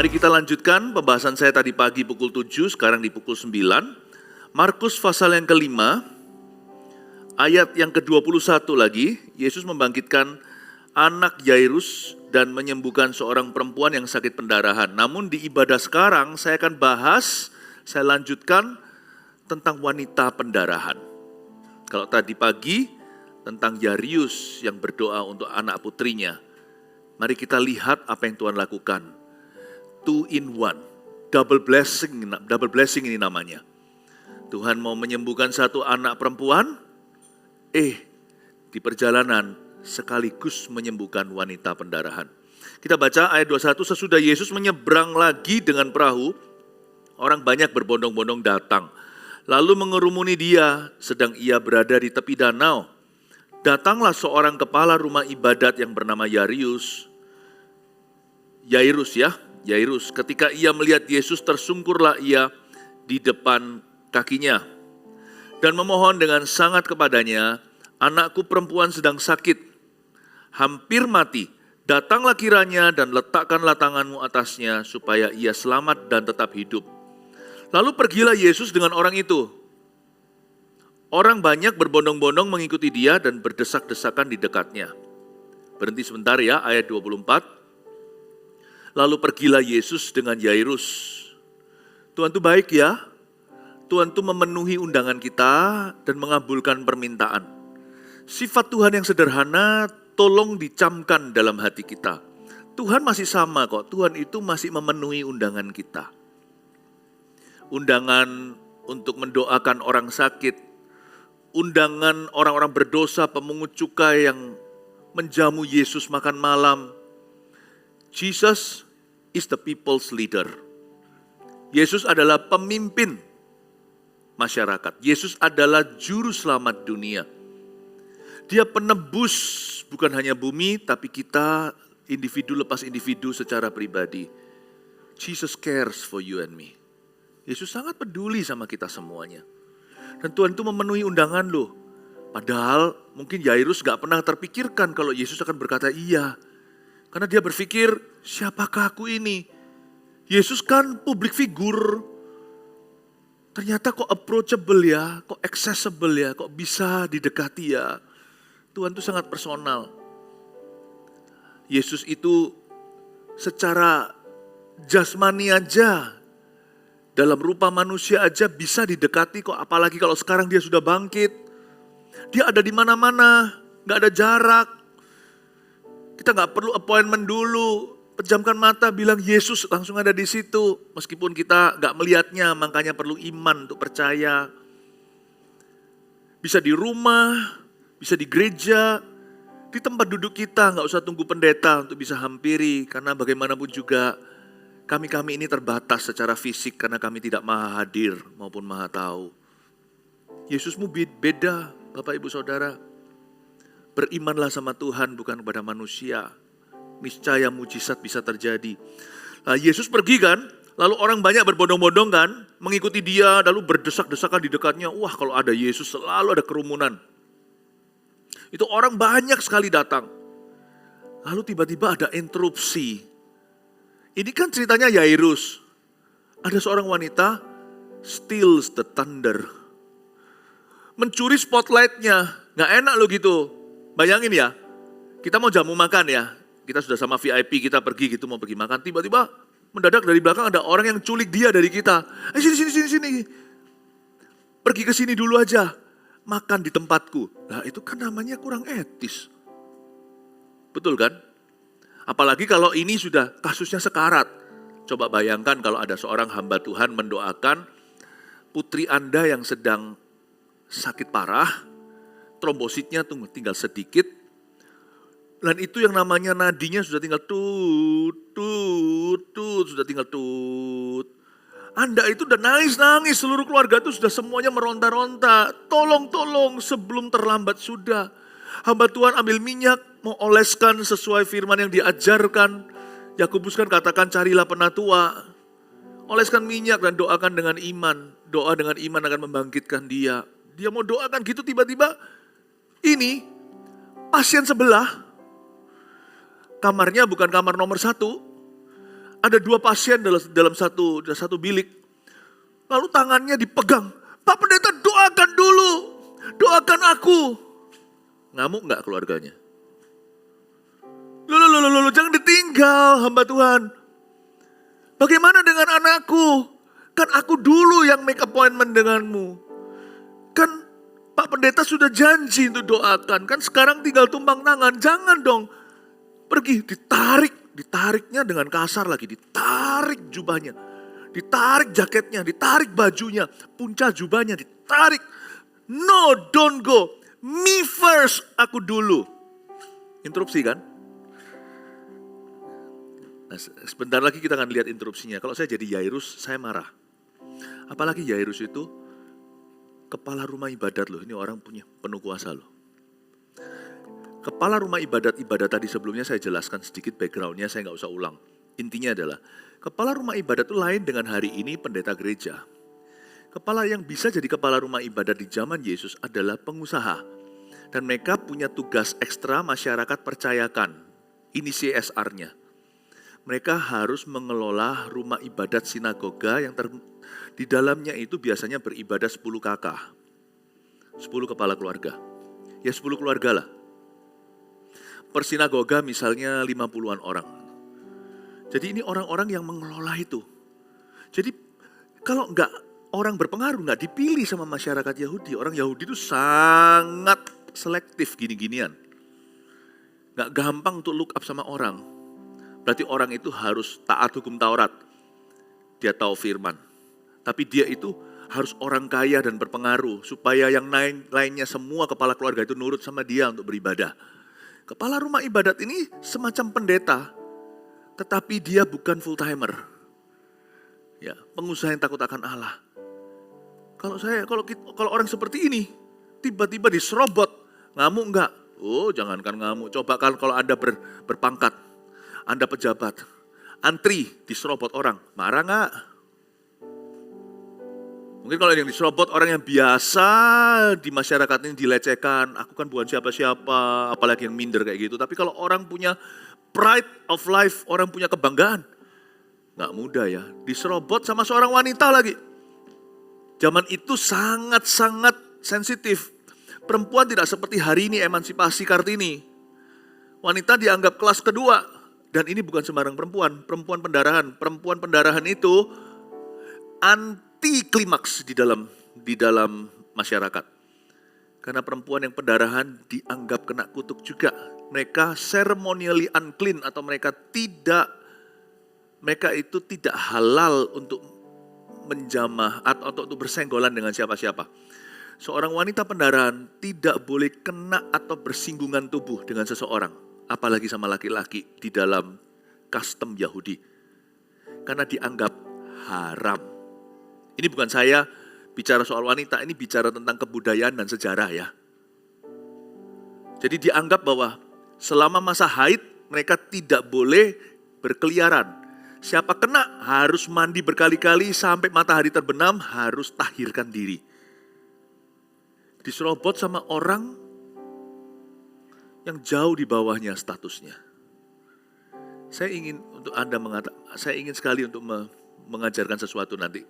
Mari kita lanjutkan pembahasan saya tadi pagi pukul 7, sekarang di pukul 9. Markus pasal yang kelima, ayat yang ke-21 lagi, Yesus membangkitkan anak Yairus dan menyembuhkan seorang perempuan yang sakit pendarahan. Namun di ibadah sekarang saya akan bahas, saya lanjutkan tentang wanita pendarahan. Kalau tadi pagi tentang Yairus yang berdoa untuk anak putrinya, mari kita lihat apa yang Tuhan lakukan. 2 in 1, double blessing ini namanya. Tuhan mau menyembuhkan satu anak perempuan, di perjalanan sekaligus menyembuhkan wanita pendarahan. Kita baca ayat 21, sesudah Yesus menyeberang lagi dengan perahu, orang banyak berbondong-bondong datang. Lalu mengerumuni dia, sedang ia berada di tepi danau. Datanglah seorang kepala rumah ibadat yang bernama Yairus. Ketika ia melihat Yesus, tersungkurlah ia di depan kakinya dan memohon dengan sangat kepadanya, anakku perempuan sedang sakit, hampir mati. Datanglah kiranya dan letakkanlah tanganmu atasnya supaya ia selamat dan tetap hidup. Lalu pergilah Yesus dengan orang itu. Orang banyak berbondong-bondong mengikuti dia dan berdesak-desakan di dekatnya. Berhenti sebentar ya, ayat 24. Lalu pergilah Yesus dengan Yairus. Tuhan itu baik ya. Tuhan itu memenuhi undangan kita dan mengabulkan permintaan. Sifat Tuhan yang sederhana tolong dicamkan dalam hati kita. Tuhan masih sama kok, Tuhan itu masih memenuhi undangan kita. Undangan untuk mendoakan orang sakit, undangan orang-orang berdosa, pemungut cukai yang menjamu Yesus makan malam. Jesus is the people's leader. Yesus adalah pemimpin masyarakat. Yesus adalah juru selamat dunia. Dia penebus bukan hanya bumi, tapi kita individu lepas individu secara pribadi. Jesus cares for you and me. Yesus sangat peduli sama kita semuanya. Dan Tuhan itu memenuhi undangan loh. Padahal mungkin Yairus gak pernah terpikirkan kalau Yesus akan berkata iya. Karena dia berpikir, siapakah aku ini? Yesus kan public figure. Ternyata kok approachable ya, kok accessible ya, kok bisa didekati ya. Tuhan itu sangat personal. Yesus itu secara jasmani aja, dalam rupa manusia aja bisa didekati kok, apalagi kalau sekarang dia sudah bangkit. Dia ada di mana-mana, gak ada jarak. Kita gak perlu appointment dulu, pejamkan mata bilang Yesus langsung ada di situ. Meskipun kita gak melihatnya, makanya perlu iman untuk percaya. Bisa di rumah, bisa di gereja, di tempat duduk kita, gak usah tunggu pendeta untuk bisa hampiri. Karena bagaimanapun juga kami ini terbatas secara fisik karena kami tidak maha hadir maupun maha tahu. Yesusmu beda, Bapak Ibu Saudara. Berimanlah sama Tuhan bukan kepada manusia. Niscaya mujizat bisa terjadi. Nah, Yesus pergi kan, lalu orang banyak berbondong-bondong kan, mengikuti dia, lalu berdesak-desakan di dekatnya. Wah, kalau ada Yesus selalu ada kerumunan. Itu orang banyak sekali datang. Lalu tiba-tiba ada interupsi. Ini kan ceritanya Yairus. Ada seorang wanita, steals the thunder. Mencuri spotlightnya, gak enak loh gitu. Bayangin ya, kita mau jamu makan ya, kita sudah sama VIP, kita pergi gitu mau pergi makan, tiba-tiba mendadak dari belakang ada orang yang culik dia dari kita. Sini. Pergi ke sini dulu aja, makan di tempatku. Nah itu kan namanya kurang etis. Betul kan? Apalagi kalau ini sudah kasusnya sekarat. Coba bayangkan kalau ada seorang hamba Tuhan mendoakan putri Anda yang sedang sakit parah, trombositnya tinggal sedikit, dan itu yang namanya nadinya sudah tinggal sudah tinggal tut. Anda itu udah nangis, seluruh keluarga itu sudah semuanya meronta-ronta. Tolong sebelum terlambat sudah. Hamba Tuhan ambil minyak, mau oleskan sesuai firman yang diajarkan. Yakobus kan katakan carilah penatua. Oleskan minyak dan doakan dengan iman. Doa dengan iman akan membangkitkan dia. Dia mau doakan gitu tiba-tiba ini pasien sebelah, kamarnya bukan kamar nomor 1, Ada 2 pasien dalam satu bilik. Lalu tangannya dipegang. Pak Pendeta, doakan dulu. Doakan aku. Ngamuk enggak keluarganya? Loh, jangan ditinggal hamba Tuhan. Bagaimana dengan anakku? Kan aku dulu yang make appointment denganmu. Kan Pak Pendeta sudah janji untuk doakan. Kan sekarang tinggal tumpang tangan. Jangan dong. Pergi, ditariknya dengan kasar lagi. Ditarik jubahnya. Ditarik jaketnya, ditarik bajunya. Punca jubahnya ditarik. No, don't go. Me first, aku dulu. Interupsi kan? Nah, sebentar lagi kita akan lihat interupsinya. Kalau saya jadi Yairus, saya marah. Apalagi Yairus itu kepala rumah ibadat loh. Ini orang punya penuh kuasa loh. Kepala rumah ibadat tadi sebelumnya saya jelaskan sedikit backgroundnya, saya nggak usah ulang. Intinya adalah, kepala rumah ibadat itu lain dengan hari ini pendeta gereja. Kepala yang bisa jadi kepala rumah ibadat di zaman Yesus adalah pengusaha. Dan mereka punya tugas ekstra masyarakat percayakan. Ini CSR-nya. Mereka harus mengelola rumah ibadat sinagoga yang di dalamnya itu biasanya beribadah 10 kakak. 10 kepala keluarga. Ya 10 keluarga lah. Per sinagoga misalnya 50-an orang. Jadi ini orang-orang yang mengelola itu. Jadi kalau enggak orang berpengaruh, enggak dipilih sama masyarakat Yahudi. Orang Yahudi itu sangat selektif gini-ginian. Enggak gampang untuk look up sama orang. Berarti orang itu harus taat hukum Taurat. Dia tahu firman. Tapi dia itu harus orang kaya dan berpengaruh. Supaya yang lainnya semua kepala keluarga itu nurut sama dia untuk beribadah. Kepala rumah ibadat ini semacam pendeta. Tetapi dia bukan full timer. Ya, pengusaha yang takut akan Allah. Kalau orang seperti ini, tiba-tiba diserobot. Ngamuk enggak? Oh, jangankan ngamuk. Coba kalau Anda berpangkat. Anda pejabat, antri diserobot orang, marah nggak? Mungkin kalau yang diserobot orang yang biasa di masyarakat ini dilecehkan, aku kan bukan siapa-siapa, apalagi yang minder kayak gitu. Tapi kalau orang punya pride of life, orang punya kebanggaan, nggak mudah ya. Diserobot sama seorang wanita lagi. Zaman itu sangat-sangat sensitif. Perempuan tidak seperti hari ini emansipasi Kartini. Wanita dianggap kelas kedua. Dan ini bukan sembarang perempuan pendarahan. Perempuan pendarahan itu anti klimaks di dalam masyarakat. Karena perempuan yang pendarahan dianggap kena kutuk juga. Mereka ceremonially unclean atau mereka itu tidak halal untuk menjamah atau untuk bersenggolan dengan siapa-siapa. Seorang wanita pendarahan tidak boleh kena atau bersinggungan tubuh dengan seseorang. Apalagi sama laki-laki di dalam custom Yahudi. Karena dianggap haram. Ini bukan saya bicara soal wanita, ini bicara tentang kebudayaan dan sejarah ya. Jadi dianggap bahwa selama masa haid mereka tidak boleh berkeliaran. Siapa kena harus mandi berkali-kali sampai matahari terbenam, harus tahirkan diri. Diserobot sama orang yang jauh di bawahnya statusnya. Saya ingin sekali untuk mengajarkan sesuatu nanti.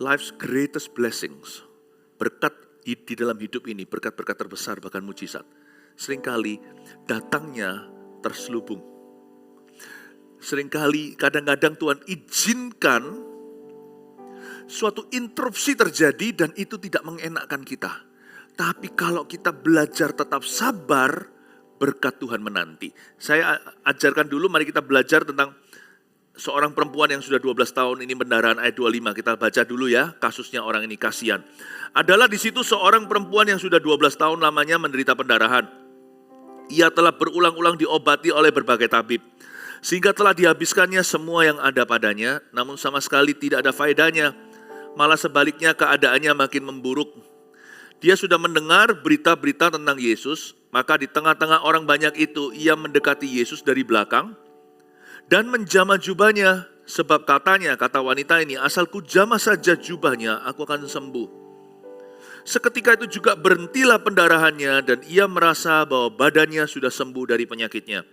Life's greatest blessings, berkat di dalam hidup ini, berkat-berkat terbesar bahkan mujizat, seringkali datangnya terselubung. Seringkali kadang-kadang Tuhan izinkan suatu interupsi terjadi dan itu tidak mengenakkan kita. Tapi kalau kita belajar tetap sabar, berkat Tuhan menanti. Saya ajarkan dulu, mari kita belajar tentang seorang perempuan yang sudah 12 tahun ini pendarahan, ayat 25. Kita baca dulu ya, kasusnya orang ini, kasihan. Adalah di situ seorang perempuan yang sudah 12 tahun lamanya menderita pendarahan. Ia telah berulang-ulang diobati oleh berbagai tabib. Sehingga telah dihabiskannya semua yang ada padanya, namun sama sekali tidak ada faedahnya. Malah sebaliknya keadaannya makin memburuk. Dia sudah mendengar berita-berita tentang Yesus, maka di tengah-tengah orang banyak itu ia mendekati Yesus dari belakang dan menjamah jubahnya, sebab katanya, kata wanita ini, asal ku jamah saja jubahnya, aku akan sembuh. Seketika itu juga berhentilah pendarahannya dan ia merasa bahwa badannya sudah sembuh dari penyakitnya.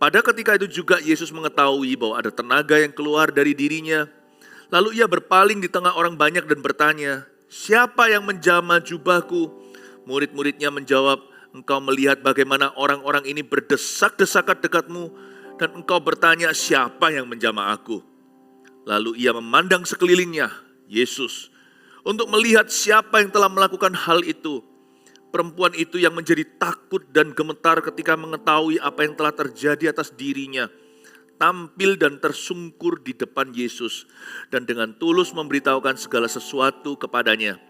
Pada ketika itu juga Yesus mengetahui bahwa ada tenaga yang keluar dari dirinya. Lalu ia berpaling di tengah orang banyak dan bertanya, "Siapa yang menjamah jubahku?" Murid-muridnya menjawab, "Engkau melihat bagaimana orang-orang ini berdesak-desakan dekatmu, dan engkau bertanya, siapa yang menjamah aku?" Lalu ia memandang sekelilingnya, Yesus, untuk melihat siapa yang telah melakukan hal itu. Perempuan itu yang menjadi takut dan gemetar ketika mengetahui apa yang telah terjadi atas dirinya, tampil dan tersungkur di depan Yesus dan dengan tulus memberitahukan segala sesuatu kepadanya.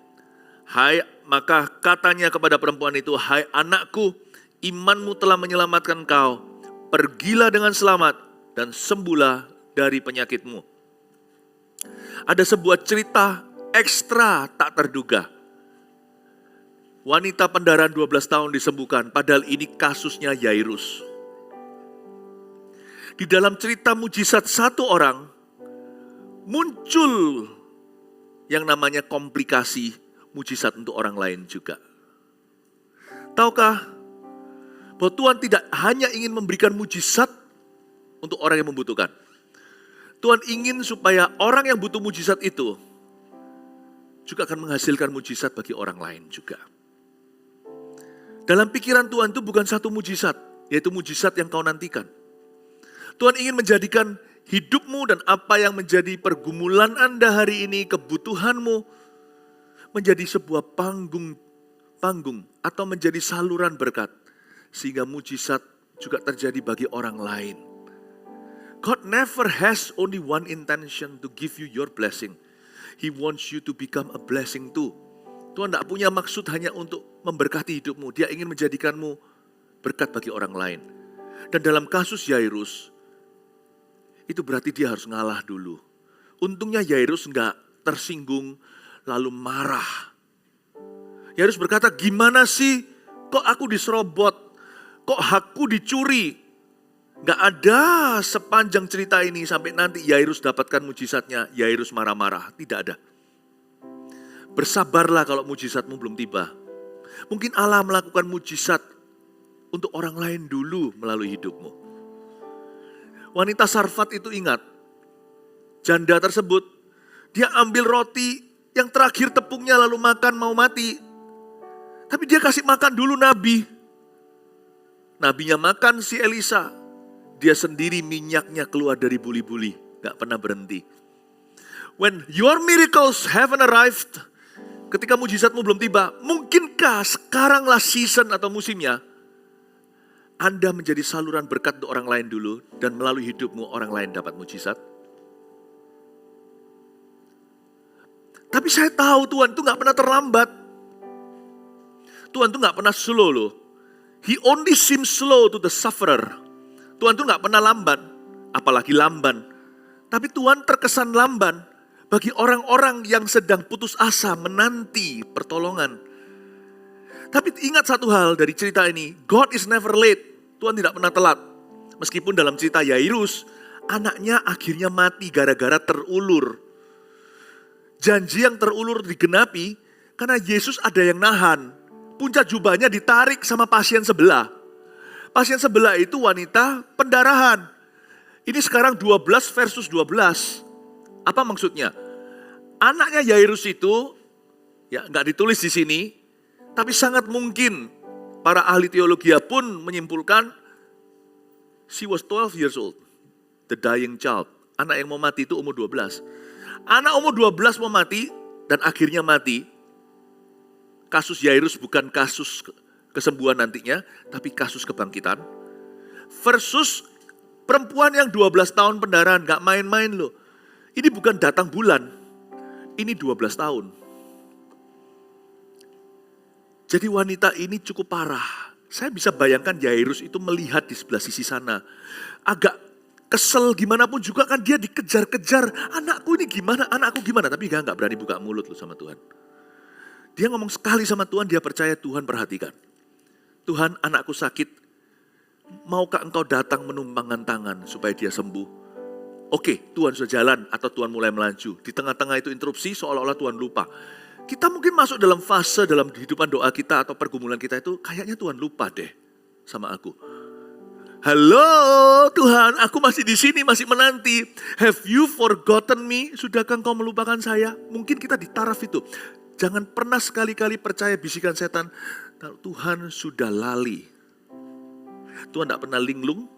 Maka katanya kepada perempuan itu, "Hai anakku, imanmu telah menyelamatkan kau. Pergilah dengan selamat dan sembuhlah dari penyakitmu." Ada sebuah cerita ekstra tak terduga. Wanita pendarahan 12 tahun disembuhkan, padahal ini kasusnya Yairus. Di dalam cerita mujizat satu orang, muncul yang namanya komplikasi mujizat untuk orang lain juga. Tahukah bahwa Tuhan tidak hanya ingin memberikan mujizat untuk orang yang membutuhkan. Tuhan ingin supaya orang yang butuh mujizat itu juga akan menghasilkan mujizat bagi orang lain juga. Dalam pikiran Tuhan itu bukan satu mujizat, yaitu mujizat yang kau nantikan. Tuhan ingin menjadikan hidupmu dan apa yang menjadi pergumulan Anda hari ini, kebutuhanmu, menjadi sebuah panggung atau menjadi saluran berkat. Sehingga mujizat juga terjadi bagi orang lain. God never has only one intention to give you your blessing. He wants you to become a blessing too. Tuhan tidak punya maksud hanya untuk memberkati hidupmu. Dia ingin menjadikanmu berkat bagi orang lain. Dan dalam kasus Yairus, itu berarti dia harus ngalah dulu. Untungnya Yairus enggak tersinggung lalu marah. Yairus berkata, "Gimana sih? Kok aku diserobot? Kok hakku dicuri?" Enggak ada sepanjang cerita ini sampai nanti Yairus dapatkan mujizatnya. Yairus marah-marah. Tidak ada. Bersabarlah kalau mujizatmu belum tiba. Mungkin Allah melakukan mujizat untuk orang lain dulu melalui hidupmu. Wanita Sarfat itu ingat, janda tersebut, dia ambil roti yang terakhir tepungnya lalu makan mau mati. Tapi dia kasih makan dulu nabi. Nabinya makan si Elisa, dia sendiri minyaknya keluar dari buli-buli, gak pernah berhenti. When your miracles haven't arrived, ketika mujizatmu belum tiba, mungkinkah sekaranglah season atau musimnya, Anda menjadi saluran berkat untuk orang lain dulu, dan melalui hidupmu orang lain dapat mujizat? Tapi saya tahu Tuhan itu gak pernah terlambat. Tuhan itu gak pernah slow loh. He only seems slow to the sufferer. Tuhan itu gak pernah lamban, apalagi lamban. Tapi Tuhan terkesan lamban bagi orang-orang yang sedang putus asa menanti pertolongan. Tapi ingat satu hal dari cerita ini, God is never late. Tuhan tidak pernah telat. Meskipun dalam cerita Yairus, anaknya akhirnya mati gara-gara terulur. Janji yang terulur digenapi karena Yesus ada yang nahan. Puncak jubahnya ditarik sama pasien sebelah. Pasien sebelah itu wanita pendarahan. Ini sekarang 12 versus 12. Apa maksudnya? Anaknya Yairus itu, ya nggak ditulis di sini, tapi sangat mungkin para ahli teologi pun menyimpulkan she was 12 years old, the dying child. Anak yang mau mati itu umur 12. Anak umur 12 mau mati dan akhirnya mati. Kasus Yairus bukan kasus kesembuhan nantinya, tapi kasus kebangkitan. Versus perempuan yang 12 tahun pendarahan, gak main-main loh. Ini bukan datang bulan, ini 12 tahun. Jadi wanita ini cukup parah. Saya bisa bayangkan Yairus itu melihat di sebelah sisi sana. Agak kesel gimana pun juga kan dia dikejar-kejar. Anakku ini gimana, anakku gimana. Tapi dia gak berani buka mulut loh sama Tuhan. Dia ngomong sekali sama Tuhan, dia percaya Tuhan perhatikan. Tuhan, anakku sakit. Maukah engkau datang menumpangkan tangan supaya dia sembuh? Oke, Tuhan sudah jalan atau Tuhan mulai melaju. Di tengah-tengah itu interupsi seolah-olah Tuhan lupa. Kita mungkin masuk dalam fase dalam kehidupan doa kita atau pergumulan kita itu kayaknya Tuhan lupa deh sama aku. Halo Tuhan, aku masih di sini, masih menanti. Have you forgotten me? Sudahkah engkau melupakan saya? Mungkin kita di taraf itu. Jangan pernah sekali-kali percaya bisikan setan. Tuhan sudah lali. Tuhan tidak pernah linglung.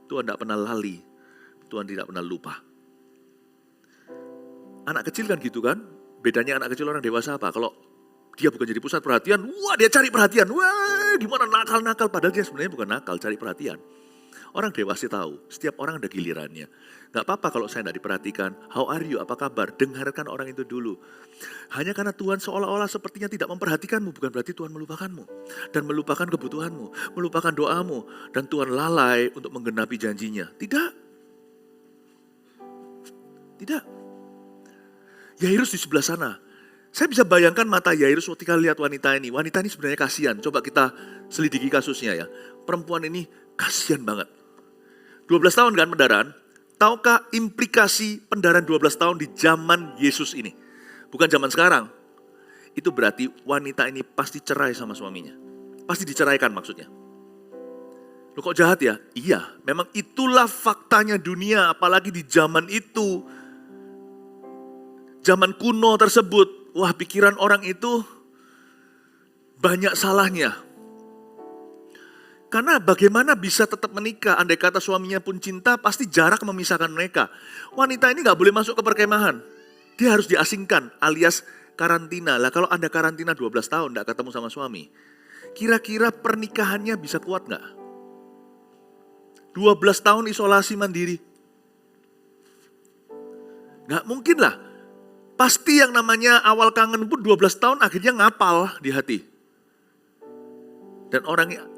Tuhan tidak pernah lali. Tuhan tidak pernah lupa. Anak kecil kan gitu kan? Bedanya anak kecil orang dewasa apa? Kalau dia bukan jadi pusat perhatian, wah dia cari perhatian. Wah gimana nakal-nakal. Padahal dia sebenarnya bukan nakal, cari perhatian. Orang dewasa tahu, setiap orang ada gilirannya. Gak apa-apa kalau saya tidak diperhatikan. How are you? Apa kabar? Dengarkan orang itu dulu. Hanya karena Tuhan seolah-olah sepertinya tidak memperhatikanmu, bukan berarti Tuhan melupakanmu. Dan melupakan kebutuhanmu, melupakan doamu. Dan Tuhan lalai untuk menggenapi janjinya. Tidak. Tidak. Yairus di sebelah sana. Saya bisa bayangkan mata Yairus ketika lihat wanita ini. Wanita ini sebenarnya kasihan. Coba kita selidiki kasusnya ya. Perempuan ini kasihan banget. 12 tahun kan pendarahan. Tahukah implikasi pendarahan 12 tahun di zaman Yesus ini? Bukan zaman sekarang. Itu berarti wanita ini pasti cerai sama suaminya. Pasti diceraikan maksudnya. Loh kok jahat ya? Iya, memang itulah faktanya dunia. Apalagi di zaman itu. Zaman kuno tersebut. Wah, pikiran orang itu banyak salahnya. Karena bagaimana bisa tetap menikah, andai kata suaminya pun cinta, pasti jarak memisahkan mereka. Wanita ini gak boleh masuk ke perkemahan. Dia harus diasingkan alias karantina. Lah kalau Anda karantina 12 tahun gak ketemu sama suami, kira-kira pernikahannya bisa kuat gak? 12 tahun isolasi mandiri. Gak mungkin lah. Pasti yang namanya awal kangen pun 12 tahun akhirnya ngapal di hati. Dan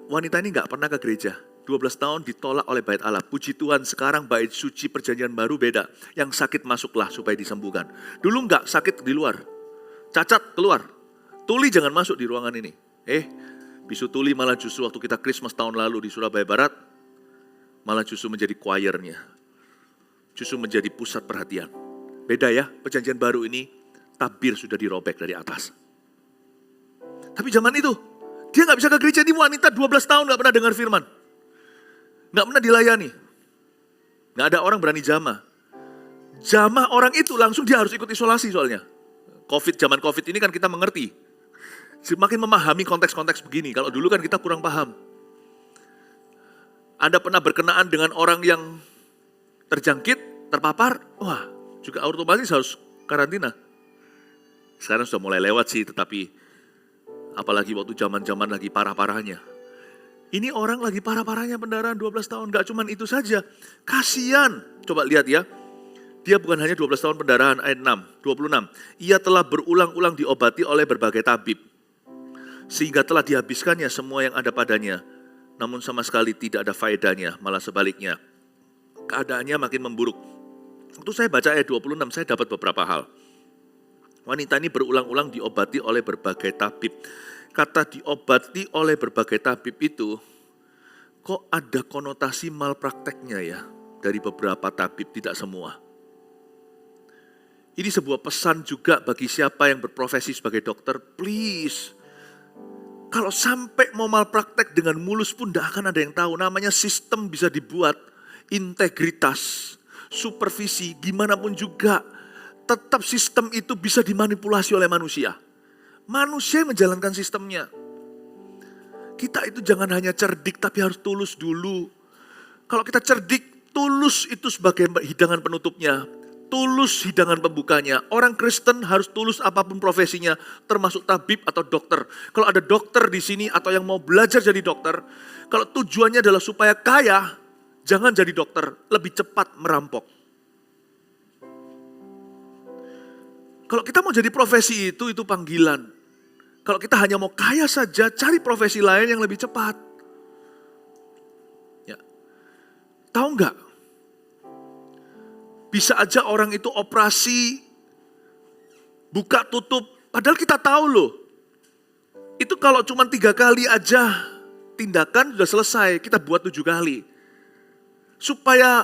wanita ini gak pernah ke gereja. 12 tahun ditolak oleh bait Allah. Puji Tuhan sekarang bait suci perjanjian baru beda. Yang sakit masuklah supaya disembuhkan. Dulu gak sakit di luar. Cacat keluar. Tuli jangan masuk di ruangan ini. Bisu Tuli malah justru waktu kita Christmas tahun lalu di Surabaya Barat. Malah justru menjadi choirnya. Justru menjadi pusat perhatian. Beda ya, perjanjian baru ini tabir sudah dirobek dari atas. Tapi zaman itu, dia gak bisa ke gereja, ini wanita 12 tahun gak pernah dengar firman. Gak pernah dilayani. Gak ada orang berani jamah. Jamah orang itu langsung dia harus ikut isolasi soalnya. Zaman COVID ini kan kita mengerti. Semakin memahami konteks-konteks begini. Kalau dulu kan kita kurang paham. Anda pernah berkenaan dengan orang yang terjangkit, terpapar, wah juga otomatis harus karantina. Sekarang sudah mulai lewat sih, tetapi apalagi waktu zaman-zaman lagi parah-parahnya. Ini orang lagi parah-parahnya pendarahan 12 tahun. Gak cuman itu saja. Kasian. Coba lihat ya. Dia bukan hanya 12 tahun pendarahan, ayat 26. Ia telah berulang-ulang diobati oleh berbagai tabib. Sehingga telah dihabiskannya semua yang ada padanya. Namun sama sekali tidak ada faedahnya, malah sebaliknya. Keadaannya makin memburuk. Waktu saya baca ayat 26, saya dapat beberapa hal. Wanita ini berulang-ulang diobati oleh berbagai tabib. Kata diobati oleh berbagai tabib itu, kok ada konotasi malprakteknya ya, dari beberapa tabib, tidak semua. Ini sebuah pesan juga bagi siapa yang berprofesi sebagai dokter, please. Kalau sampai mau malpraktek dengan mulus pun tidak akan ada yang tahu. Namanya sistem bisa dibuat, integritas, supervisi, gimana pun juga. Tetap sistem itu bisa dimanipulasi oleh manusia. Manusia yang menjalankan sistemnya. Kita itu jangan hanya cerdik tapi harus tulus dulu. Kalau kita cerdik, tulus itu sebagai hidangan penutupnya. Tulus hidangan pembukanya. Orang Kristen harus tulus apapun profesinya, termasuk tabib atau dokter. Kalau ada dokter di sini atau yang mau belajar jadi dokter, kalau tujuannya adalah supaya kaya, jangan jadi dokter, lebih cepat merampok. Kalau kita mau jadi profesi itu panggilan. Kalau kita hanya mau kaya saja, cari profesi lain yang lebih cepat. Ya. Tahu nggak? Bisa aja orang itu operasi, buka tutup, padahal kita tahu loh. Itu kalau cuma 3 kali aja tindakan sudah selesai, kita buat 7 kali. Supaya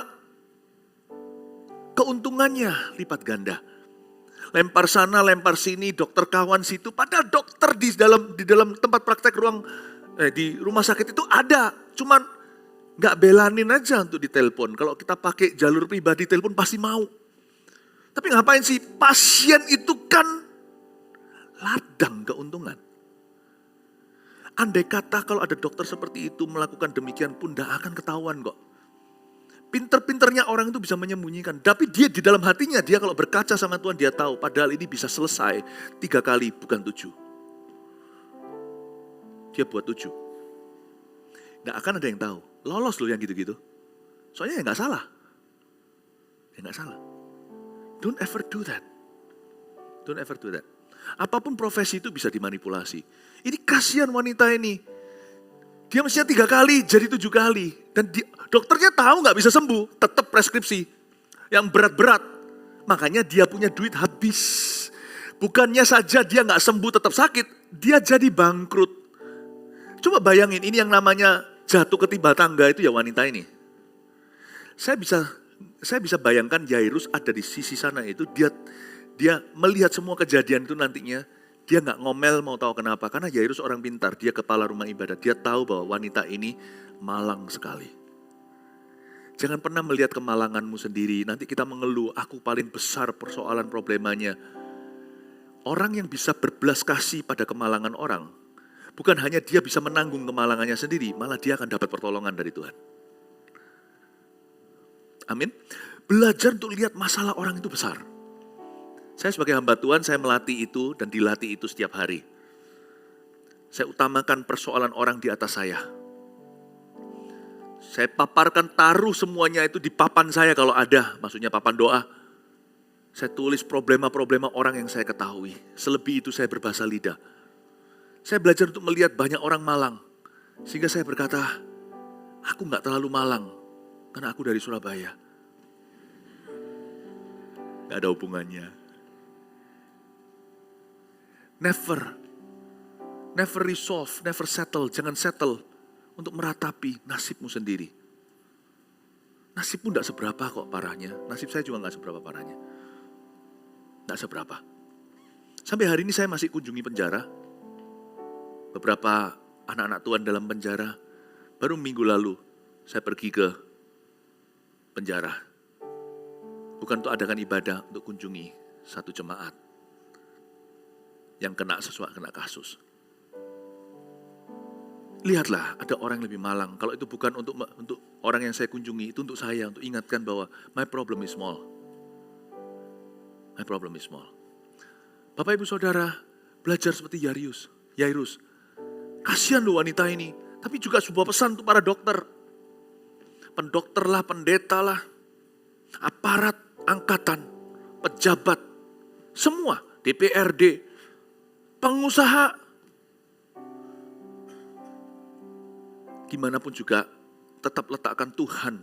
keuntungannya lipat ganda. Lempar sana, lempar sini, dokter kawan situ. Padahal dokter di dalam tempat praktek di rumah sakit itu ada. Cuman Nggak belanin aja untuk ditelepon. Kalau kita pakai jalur pribadi telepon pasti mau. Tapi ngapain sih? Pasien itu kan ladang keuntungan. Andai kata kalau ada dokter seperti itu melakukan demikian pun tidak akan ketahuan kok. Pinter-pinternya orang itu bisa menyembunyikan. Tapi dia di dalam hatinya, dia kalau berkaca sama Tuhan dia tahu. Padahal ini bisa selesai 3 kali bukan 7. Dia buat 7. Nggak akan ada yang tahu. Lolos loh yang gitu-gitu. Soalnya ya nggak salah. Ya nggak salah. Don't ever do that. Don't ever do that. Apapun profesi itu bisa dimanipulasi. Ini kasihan wanita ini. Dia mestinya 3 kali, jadi 7 kali. Dan dokternya tahu nggak bisa sembuh, tetap preskripsi. Yang berat-berat. Makanya dia punya duit habis. Bukannya saja dia nggak sembuh tetap sakit, dia jadi bangkrut. Coba bayangin, ini yang namanya jatuh ketimpa tangga itu ya wanita ini. Saya bisa bayangkan Yairus ada di sisi sana itu, dia melihat semua kejadian itu nantinya, dia nggak ngomel mau tahu kenapa. Karena Yairus orang pintar, dia kepala rumah ibadat, dia tahu bahwa wanita ini malang sekali. Jangan pernah melihat kemalanganmu sendiri, nanti kita mengeluh, aku paling besar persoalan problemanya. Orang yang bisa berbelas kasih pada kemalangan orang, bukan hanya dia bisa menanggung kemalangannya sendiri, malah dia akan dapat pertolongan dari Tuhan. Amin. Belajar untuk lihat masalah orang itu besar. Saya sebagai hamba Tuhan, saya melatih itu dan dilatih itu setiap hari. Saya utamakan persoalan orang di atas saya. Saya paparkan, taruh semuanya itu di papan saya kalau ada, maksudnya papan doa. Saya tulis problema-problema orang yang saya ketahui. Selebih itu saya berbahasa lidah. Saya belajar untuk melihat banyak orang malang. Sehingga saya berkata, aku gak terlalu malang. Karena aku dari Surabaya. Gak ada hubungannya. Never resolve, never settle. Jangan settle untuk meratapi nasibmu sendiri. Nasibmu gak seberapa kok parahnya. Nasib saya juga gak seberapa parahnya. Gak seberapa. Sampai hari ini saya masih kunjungi penjara. Beberapa anak-anak Tuhan dalam penjara. Baru minggu lalu saya pergi ke penjara. Bukan untuk adakan ibadah, untuk kunjungi satu jemaat yang kena kasus. Lihatlah, ada orang yang lebih malang. Kalau itu bukan untuk orang yang saya kunjungi, itu untuk saya, untuk ingatkan bahwa my problem is small. My problem is small. Bapak Ibu Saudara, belajar seperti Yairus. Kasihan loh wanita ini. Tapi juga sebuah pesan untuk para dokter. Pendokter lah, pendeta lah, aparat, angkatan, pejabat, semua, DPRD, pengusaha. Gimana pun juga tetap letakkan Tuhan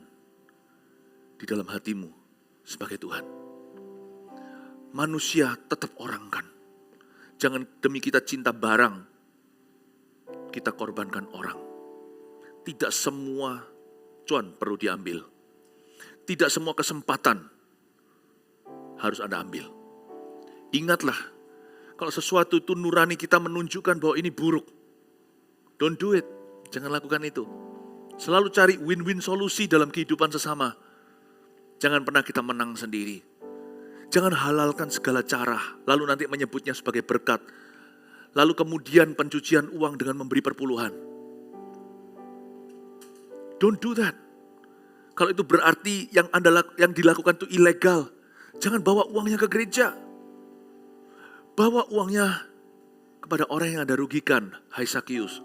di dalam hatimu sebagai Tuhan. Manusia tetap orang kan. Jangan demi kita cinta barang, kita korbankan orang. Tidak semua cuan perlu diambil. Tidak semua kesempatan harus Anda ambil. Ingatlah, kalau sesuatu itu nurani kita menunjukkan bahwa ini buruk, don't do it. Jangan lakukan itu. Selalu cari win-win solusi dalam kehidupan sesama. Jangan pernah kita menang sendiri. Jangan halalkan segala cara, lalu nanti menyebutnya sebagai berkat. Lalu kemudian pencucian uang dengan memberi perpuluhan. Don't do that. Kalau itu berarti yang dilakukan itu ilegal, jangan bawa uangnya ke gereja. Bawa uangnya kepada orang yang Anda rugikan, hai Sakius.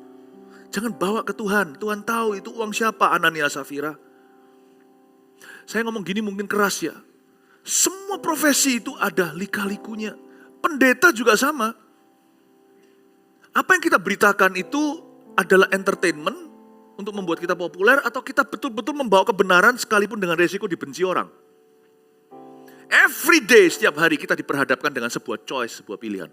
Jangan bawa ke Tuhan. Tuhan tahu itu uang siapa, Anania Safira. Saya ngomong gini mungkin keras ya. Semua profesi itu ada lika-likunya. Pendeta juga sama. Apa yang kita beritakan itu adalah entertainment untuk membuat kita populer, atau kita betul-betul membawa kebenaran sekalipun dengan resiko dibenci orang. Every day, setiap hari kita diperhadapkan dengan sebuah choice, sebuah pilihan.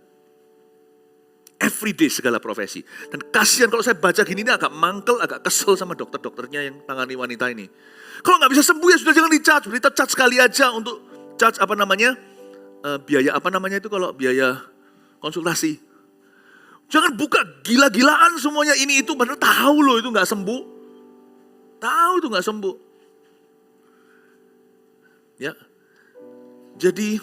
Every day segala profesi. Dan kasihan kalau saya baca gini, ini agak mangkel, agak kesel sama dokter-dokternya yang tangani wanita ini. Kalau nggak bisa sembuh ya sudah jangan di-charge. Berita charge sekali aja untuk charge biaya itu kalau biaya konsultasi. Jangan buka gila-gilaan semuanya ini itu, padahal tahu loh itu nggak sembuh. Tahu itu nggak sembuh. Ya, jadi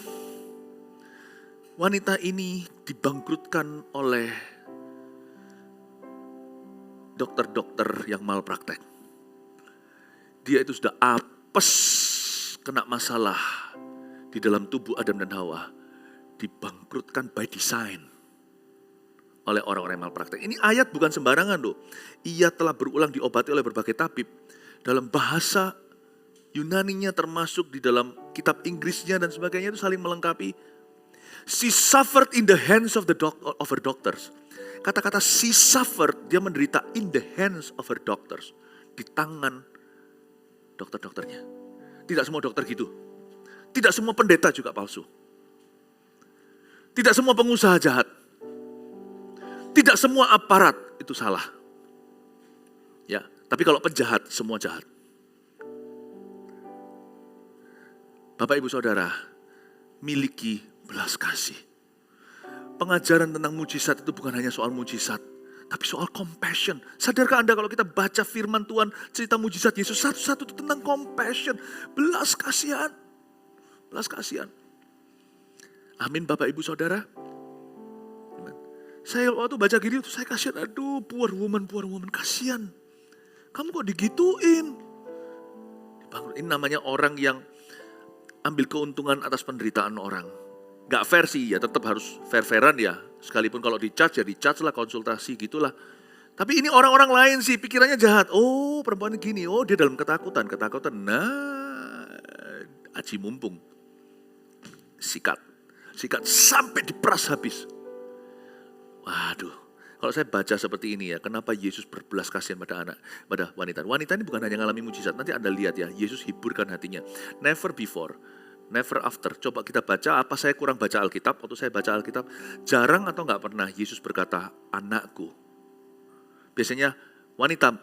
wanita ini dibangkrutkan oleh dokter-dokter yang malpraktek. Dia itu sudah apes, kena masalah di dalam tubuh Adam dan Hawa. Dibangkrutkan by design oleh orang-orang yang malpraktek. Ini ayat bukan sembarangan loh. Ia telah berulang diobati oleh berbagai tabib. Dalam bahasa Yunaninya termasuk di dalam kitab Inggrisnya dan sebagainya itu saling melengkapi. She suffered in the hands of her doctors. Kata-kata she suffered, dia menderita in the hands of her doctors. Di tangan dokter-dokternya. Tidak semua dokter gitu. Tidak semua pendeta juga palsu. Tidak semua pengusaha jahat. Tidak semua aparat itu salah. Ya, tapi kalau penjahat, semua jahat. Bapak Ibu Saudara, miliki belas kasih. Pengajaran tentang mujizat itu bukan hanya soal mujizat, tapi soal compassion. Sadarkah Anda kalau kita baca firman Tuhan, cerita mujizat Yesus, satu-satu itu tentang compassion, belas kasihan. Belas kasihan. Amin Bapak Ibu Saudara. Saya waktu baca gini, saya kasihan, aduh poor woman, kasihan. Kamu kok digituin? Ini namanya orang yang ambil keuntungan atas penderitaan orang. Gak fair sih, ya tetap harus fair-fairan ya. Sekalipun kalau di-charge ya di-charge lah, konsultasi gitulah. Tapi ini orang-orang lain sih, pikirannya jahat. Oh perempuan gini, oh dia dalam ketakutan. Nah, aji mumpung. Sikat sampai diperas habis. Waduh, kalau saya baca seperti ini ya, kenapa Yesus berbelas kasihan pada wanita. Wanita ini bukan hanya mengalami mujizat, nanti Anda lihat ya, Yesus hiburkan hatinya. Never before, never after. Coba kita baca, apa saya kurang baca Alkitab? Waktu saya baca Alkitab, jarang atau nggak pernah Yesus berkata, anakku. Biasanya wanita,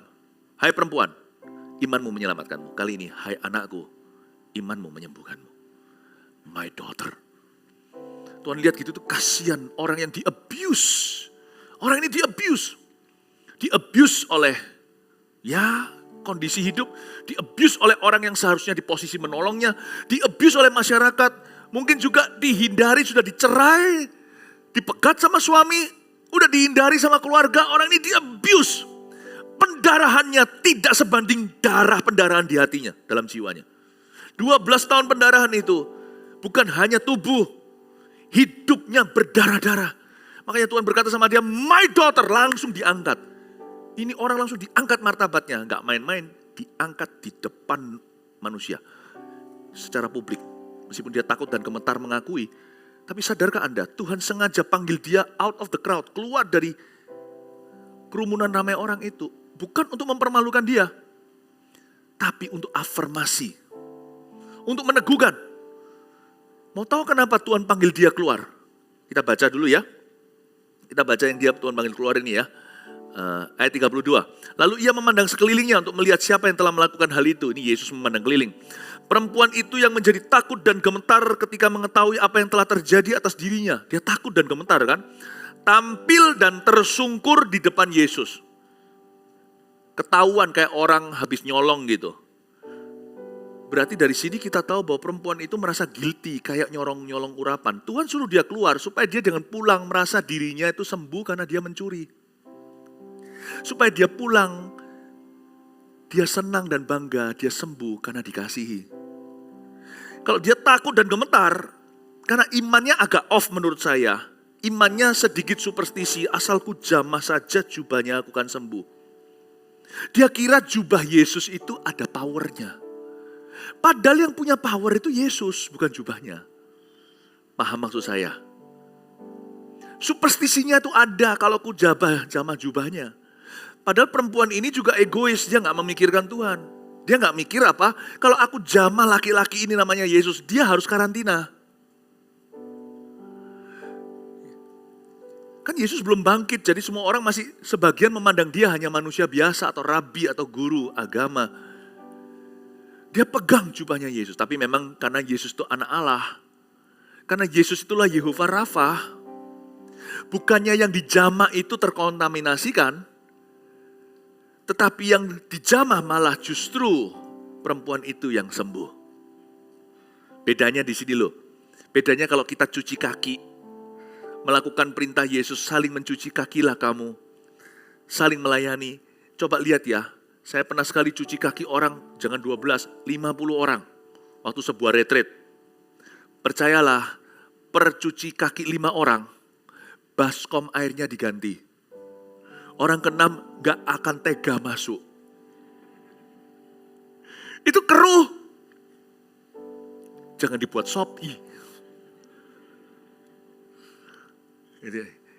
hai perempuan, imanmu menyelamatkanmu. Kali ini, hai anakku, imanmu menyembuhkanmu. My daughter. Tuhan lihat gitu tuh kasihan orang yang di-abuse. Orang ini di-abuse. Di-abuse oleh ya kondisi hidup. Di-abuse oleh orang yang seharusnya di posisi menolongnya. Di-abuse oleh masyarakat. Mungkin juga dihindari, sudah dicerai. Dipegat sama suami. Udah dihindari sama keluarga. Orang ini di-abuse. Pendarahannya tidak sebanding darah pendarahan di hatinya. Dalam jiwanya. 12 tahun pendarahan itu. Bukan hanya tubuh. Hidupnya berdarah-darah. Makanya Tuhan berkata sama dia, my daughter, langsung diangkat. Ini orang langsung diangkat martabatnya. Gak main-main, diangkat di depan manusia. Secara publik. Meskipun dia takut dan gemetar mengakui. Tapi sadarkah Anda, Tuhan sengaja panggil dia out of the crowd. Keluar dari kerumunan ramai orang itu. Bukan untuk mempermalukan dia. Tapi untuk afirmasi. Untuk meneguhkan. Mau tahu kenapa Tuhan panggil dia keluar? Kita baca dulu ya. Kita baca yang dia Tuhan panggil keluar ini ya. Ayat 32. Lalu ia memandang sekelilingnya untuk melihat siapa yang telah melakukan hal itu. Ini Yesus memandang keliling. Perempuan itu yang menjadi takut dan gemetar ketika mengetahui apa yang telah terjadi atas dirinya. Dia takut dan gemetar kan. Tampil dan tersungkur di depan Yesus. Ketahuan kayak orang habis nyolong gitu. Berarti dari sini kita tahu bahwa perempuan itu merasa guilty, kayak nyolong urapan. Tuhan suruh dia keluar supaya dia jangan pulang merasa dirinya itu sembuh karena dia mencuri. Supaya dia pulang, dia senang dan bangga, dia sembuh karena dikasihi. Kalau dia takut dan gemetar, karena imannya agak off menurut saya. Imannya sedikit superstisi, asalku jamah saja jubahnya aku akan sembuh. Dia kira jubah Yesus itu ada powernya. Padahal yang punya power itu Yesus, bukan jubahnya. Paham maksud saya? Superstisinya itu ada kalau ku jamah jubahnya. Padahal perempuan ini juga egois, dia gak memikirkan Tuhan. Dia gak mikir apa, kalau aku jamah laki-laki ini namanya Yesus, dia harus karantina. Kan Yesus belum bangkit, jadi semua orang masih sebagian memandang dia hanya manusia biasa atau rabi atau guru agama. Dia pegang jubahnya Yesus. Tapi memang karena Yesus itu anak Allah. Karena Yesus itulah Yehovah Rafa. Bukannya yang dijamah itu terkontaminasikan. Tetapi yang dijamah malah justru perempuan itu yang sembuh. Bedanya di sini loh. Bedanya kalau kita cuci kaki, melakukan perintah Yesus, saling mencuci kakilah kamu, saling melayani. Coba lihat ya, saya pernah sekali cuci kaki orang, jangan 12, 50 orang. Waktu sebuah retreat. Percayalah, per cuci kaki 5 orang, baskom airnya diganti. Orang keenam gak akan tega masuk. Itu keruh. Jangan dibuat Shopee.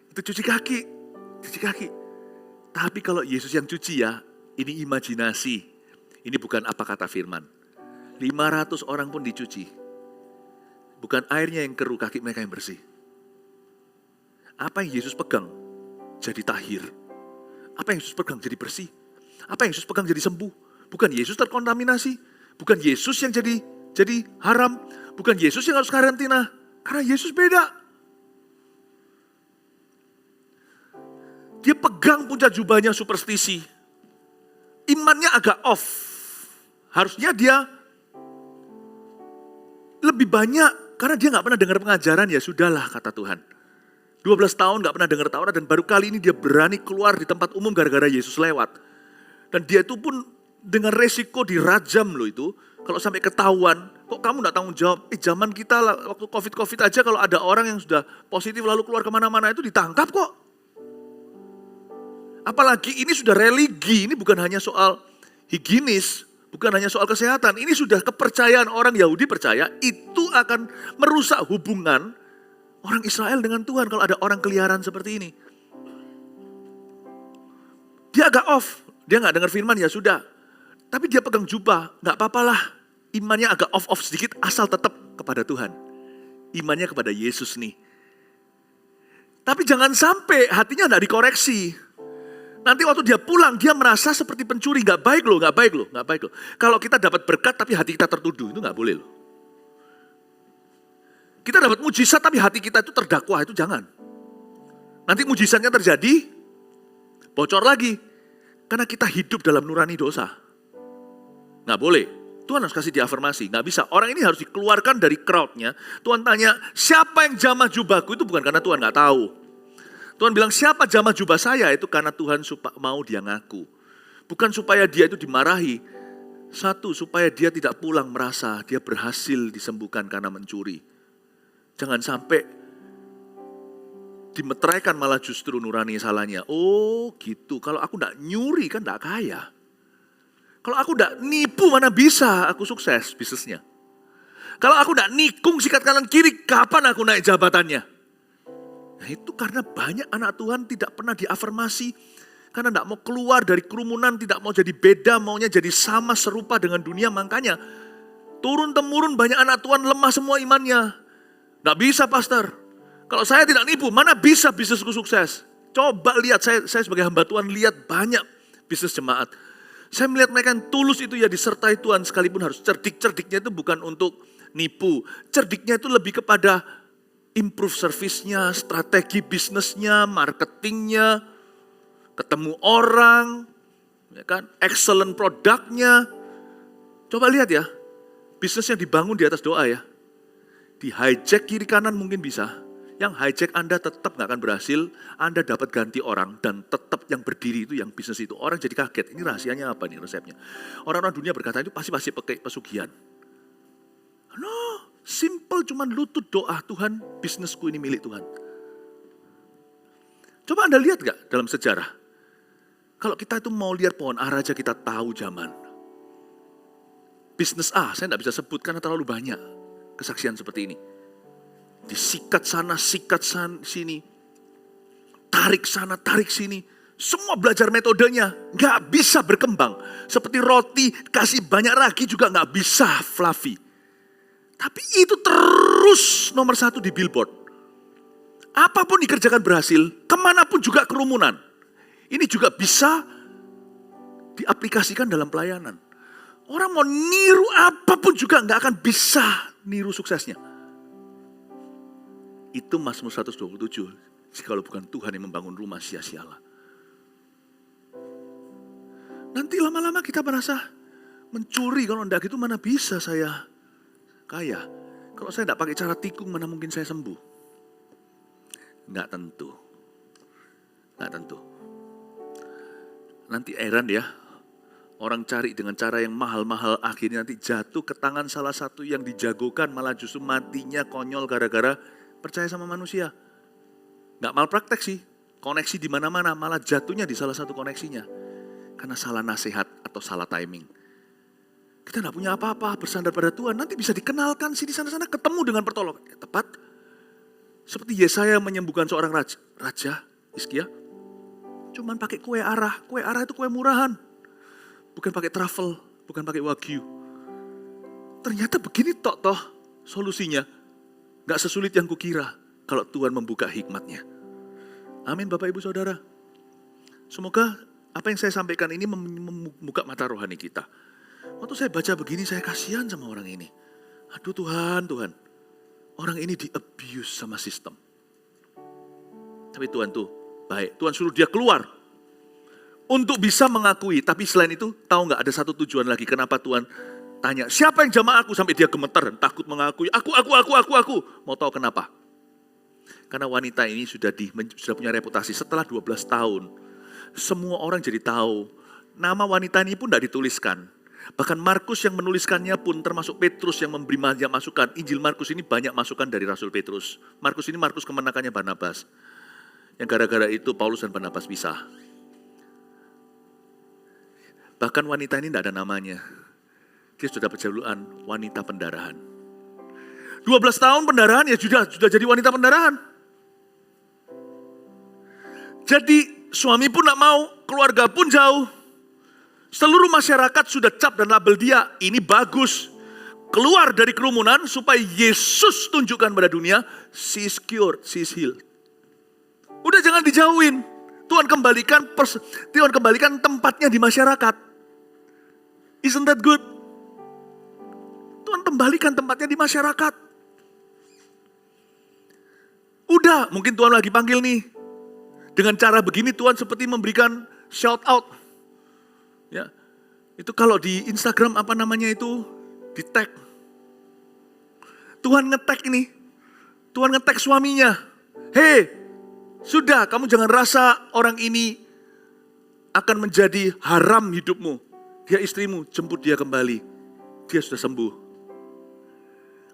Itu cuci kaki. Cuci kaki. Tapi kalau Yesus yang cuci ya, ini imajinasi. Ini bukan apa kata firman. 500 orang pun dicuci. Bukan airnya yang keruh, kaki mereka yang bersih. Apa yang Yesus pegang jadi tahir. Apa yang Yesus pegang jadi bersih. Apa yang Yesus pegang jadi sembuh. Bukan Yesus terkontaminasi. Bukan Yesus yang jadi haram. Bukan Yesus yang harus karantina. Karena Yesus beda. Dia pegang puncak jubahnya superstisi. Imannya agak off. Harusnya dia lebih banyak. Karena dia gak pernah dengar pengajaran, ya sudahlah kata Tuhan. 12 tahun gak pernah dengar Taurat dan baru kali ini dia berani keluar di tempat umum gara-gara Yesus lewat. Dan dia itu pun dengan resiko dirajam loh itu. Kalau sampai ketahuan, kok kamu gak tanggung jawab? Zaman kita waktu COVID aja kalau ada orang yang sudah positif lalu keluar kemana-mana itu ditangkap kok. Apalagi ini sudah religi, ini bukan hanya soal higienis, bukan hanya soal kesehatan. Ini sudah kepercayaan orang Yahudi percaya itu akan merusak hubungan orang Israel dengan Tuhan kalau ada orang keliaran seperti ini. Dia agak off, dia gak dengar firman ya sudah. Tapi dia pegang jubah, gak apa-apalah. Imannya agak off sedikit asal tetap kepada Tuhan. Imannya kepada Yesus nih. Tapi jangan sampai hatinya gak dikoreksi. Nanti waktu dia pulang, dia merasa seperti pencuri. Gak baik loh. Kalau kita dapat berkat tapi hati kita tertuduh, itu gak boleh loh. Kita dapat mujizat tapi hati kita itu terdakwah, itu jangan. Nanti mujizatnya terjadi, bocor lagi. Karena kita hidup dalam nurani dosa. Nggak boleh. Tuhan harus kasih diafirmasi, nggak bisa. Orang ini harus dikeluarkan dari crowd-nya. Tuhan tanya, siapa yang jamah jubahku? Itu bukan karena Tuhan nggak tahu. Tuhan bilang, siapa jamah jubah saya? Itu karena Tuhan mau dia ngaku. Bukan supaya dia itu dimarahi. Satu, supaya dia tidak pulang merasa dia berhasil disembuhkan karena mencuri. Jangan sampai dimeteraikan malah justru nurani salahnya. Oh gitu, kalau aku gak nyuri kan gak kaya. Kalau aku gak nipu mana bisa aku sukses bisnisnya. Kalau aku gak nikung sikat kanan kiri, kapan aku naik jabatannya? Nah itu karena banyak anak Tuhan tidak pernah diafirmasi. Karena gak mau keluar dari kerumunan, tidak mau jadi beda, maunya jadi sama serupa dengan dunia. Makanya turun-temurun banyak anak Tuhan lemah semua imannya. Gak bisa pastor, kalau saya tidak nipu, mana bisa bisnisku sukses? Coba lihat, saya sebagai hamba Tuhan lihat banyak bisnis jemaat. Saya melihat mereka yang tulus itu ya disertai Tuhan sekalipun harus cerdik. Cerdiknya itu bukan untuk nipu, cerdiknya itu lebih kepada improve service-nya, strategi bisnisnya, marketingnya, ketemu orang, ya kan, excellent produknya. Coba lihat ya, bisnisnya dibangun di atas doa ya. Di hijack kiri kanan mungkin bisa. Yang hijack Anda tetap gak akan berhasil. Anda dapat ganti orang dan tetap yang berdiri itu yang bisnis itu. Orang jadi kaget. Ini rahasianya apa nih resepnya? Orang-orang dunia berkata itu pasti pakai pesugihan. No, simple cuman lutut doa Tuhan, bisnisku ini milik Tuhan. Coba Anda lihat gak dalam sejarah? Kalau kita itu mau lihat pohon ara aja kita tahu zaman. Bisnis A, saya gak bisa sebut karena terlalu banyak kesaksian seperti ini. Disikat sana, sikat sini. Tarik sana, tarik sini. Semua belajar metodenya. Gak bisa berkembang. Seperti roti, kasih banyak ragi juga gak bisa fluffy. Tapi itu terus nomor 1 di billboard. Apapun dikerjakan berhasil, kemanapun juga kerumunan. Ini juga bisa diaplikasikan dalam pelayanan. Orang mau niru apapun juga gak akan bisa niru suksesnya. Itu Mazmur 127. Jikalau bukan Tuhan yang membangun rumah, sia-sialah. Nanti lama-lama kita merasa mencuri, kalau enggak gitu mana bisa saya kaya. Kalau saya enggak pakai cara tikung mana mungkin saya sembuh. Enggak tentu. Enggak tentu. Nanti heran ya, orang cari dengan cara yang mahal-mahal akhirnya nanti jatuh ke tangan salah satu yang dijagokan, malah justru matinya konyol gara-gara percaya sama manusia. Enggak malpraktek sih, koneksi di mana-mana, malah jatuhnya di salah satu koneksinya. Karena salah nasihat atau salah timing. Kita enggak punya apa-apa, bersandar pada Tuhan, nanti bisa dikenalkan sini sana-sana, ketemu dengan pertolongan. Tepat, seperti Yesaya menyembuhkan seorang raja Hizkia, cuman pakai kue arah itu kue murahan. Bukan pakai truffle, bukan pakai wagyu. Ternyata begini toh solusinya. Gak sesulit yang kukira kalau Tuhan membuka hikmatnya. Amin Bapak Ibu Saudara. Semoga apa yang saya sampaikan ini membuka mata rohani kita. Waktu saya baca begini saya kasihan sama orang ini. Aduh Tuhan. Orang ini di-abuse sama sistem. Tapi Tuhan tuh baik. Tuhan suruh dia keluar. Untuk bisa mengakui. Tapi selain itu tahu gak ada satu tujuan lagi. Kenapa Tuhan tanya siapa yang jamah aku. Sampai dia gemetar dan takut mengakui. Aku. Mau tahu kenapa? Karena wanita ini sudah punya reputasi setelah 12 tahun. Semua orang jadi tahu. Nama wanita ini pun tidak dituliskan. Bahkan Markus yang menuliskannya pun termasuk Petrus yang memberi banyak masukan. Injil Markus ini banyak masukan dari Rasul Petrus. Markus kemenakannya Barnabas. Yang gara-gara itu Paulus dan Barnabas pisah. Bahkan wanita ini tidak ada namanya. Dia sudah berjulukan wanita pendarahan. 12 tahun pendarahan ya sudah jadi wanita pendarahan. Jadi suami pun tidak mau, keluarga pun jauh. Seluruh masyarakat sudah cap dan label dia, ini bagus. Keluar dari kerumunan supaya Yesus tunjukkan pada dunia, she is cured, she is healed. Udah jangan dijauhin. Tuhan kembalikan tempatnya di masyarakat. Isn't that good? Tuhan kembalikan tempatnya di masyarakat. Udah, mungkin Tuhan lagi panggil nih. Dengan cara begini Tuhan seperti memberikan shout out. Ya, itu kalau di Instagram di tag. Tuhan nge-tag ini. Tuhan nge-tag suaminya. Hei, sudah kamu jangan rasa orang ini akan menjadi haram hidupmu. Dia istrimu, jemput dia kembali. Dia sudah sembuh.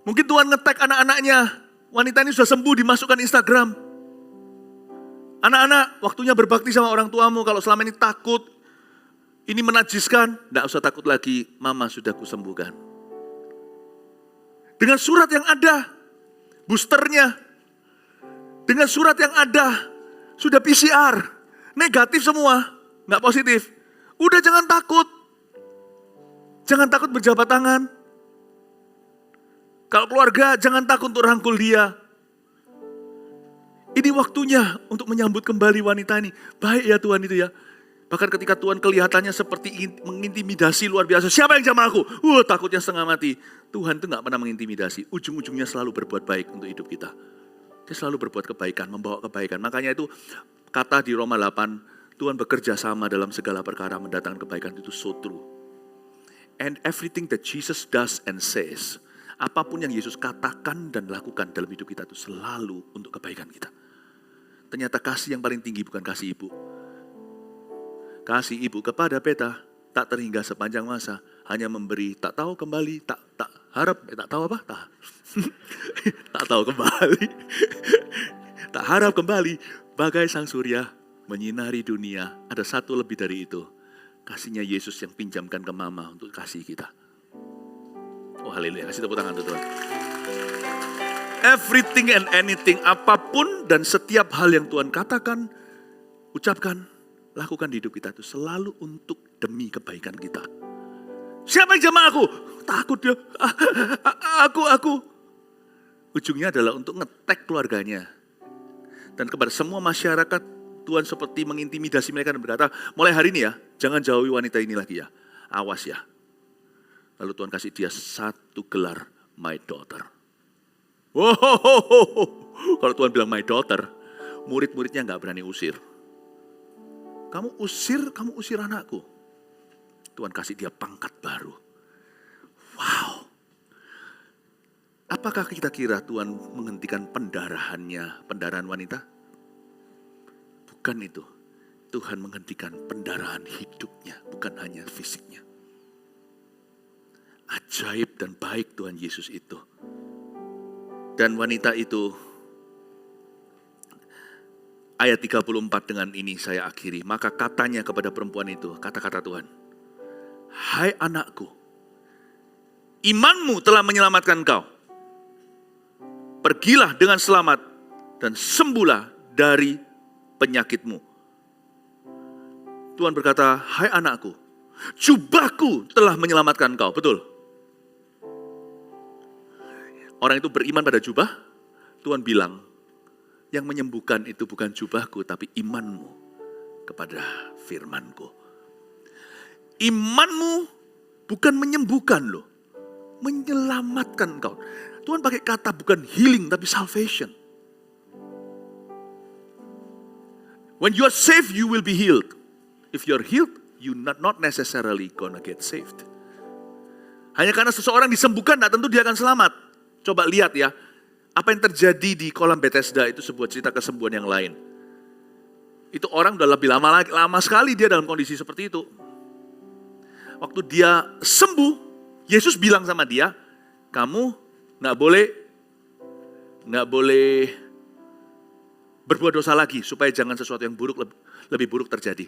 Mungkin Tuhan nge-tag anak-anaknya. Wanita ini sudah sembuh, dimasukkan Instagram. Anak-anak, waktunya berbakti sama orang tuamu. Kalau selama ini takut, ini menajiskan, tidak usah takut lagi, mama sudah kusembuhkan. Dengan surat yang ada, boosternya. Dengan surat yang ada, sudah PCR. Negatif semua, nggak positif. Udah jangan takut. Jangan takut berjabat tangan. Kalau keluarga, jangan takut untuk rangkul dia. Ini waktunya untuk menyambut kembali wanita ini. Baik ya Tuhan itu ya. Bahkan ketika Tuhan kelihatannya seperti mengintimidasi luar biasa. Siapa yang jamah aku? Takutnya setengah mati. Tuhan itu gak pernah mengintimidasi. Ujung-ujungnya selalu berbuat baik untuk hidup kita. Dia selalu berbuat kebaikan, membawa kebaikan. Makanya itu kata di Roma 8. Tuhan bekerja sama dalam segala perkara mendatangkan kebaikan, itu so true. And everything that Jesus does and says. Apapun yang Yesus katakan dan lakukan dalam hidup kita itu selalu untuk kebaikan kita. Ternyata kasih yang paling tinggi bukan kasih ibu. Kasih ibu kepada Beta tak terhingga sepanjang masa. Hanya memberi, tak tahu kembali, tak harap, tak tahu apa? Tak tahu kembali. Tak harap kembali, bagai sang surya menyinari dunia. Ada satu lebih dari itu. Kasihnya Yesus yang pinjamkan ke mama untuk kasih kita. Oh haleluya, kasih tepuk tangan untuk Tuhan. Everything and anything, apapun dan setiap hal yang Tuhan katakan, ucapkan, lakukan di hidup kita itu selalu untuk demi kebaikan kita. Siapa yang jamah aku? Takut dia. Aku. Ujungnya adalah untuk nge-tag keluarganya. Dan kepada semua masyarakat, Tuhan seperti mengintimidasi mereka dan berkata, mulai hari ini ya, jangan jauhi wanita ini lagi ya. Awas ya. Lalu Tuhan kasih dia satu gelar, my daughter. Wow, kalau Tuhan bilang my daughter, murid-muridnya gak berani usir. Kamu usir anakku. Tuhan kasih dia pangkat baru. Wow. Apakah kita kira Tuhan menghentikan pendarahan wanita? Bukan itu. Tuhan menghentikan pendarahan hidupnya, bukan hanya fisiknya. Ajaib dan baik Tuhan Yesus itu. Dan wanita itu, ayat 34 dengan ini saya akhiri. Maka katanya kepada perempuan itu, kata-kata Tuhan. Hai anakku, imanmu telah menyelamatkan kau. Pergilah dengan selamat dan sembuhlah dari penyakitmu. Tuhan berkata, hai anakku, jubahku telah menyelamatkan kau. Betul. Orang itu beriman pada jubah. Tuhan bilang, yang menyembuhkan itu bukan jubahku, tapi imanmu kepada firmanku. Imanmu bukan menyembuhkan loh, menyelamatkan kau. Tuhan pakai kata bukan healing, tapi salvation. When you are saved, you will be healed. If you are healed, you not necessarily gonna get saved. Hanya karena seseorang disembuhkan, tidak tentu dia akan selamat. Coba lihat ya, apa yang terjadi di kolam Bethesda itu sebuah cerita kesembuhan yang lain. Itu orang udah lebih lama sekali dia dalam kondisi seperti itu. Waktu dia sembuh, Yesus bilang sama dia, kamu nggak boleh berbuat dosa lagi supaya jangan sesuatu yang buruk lebih buruk terjadi.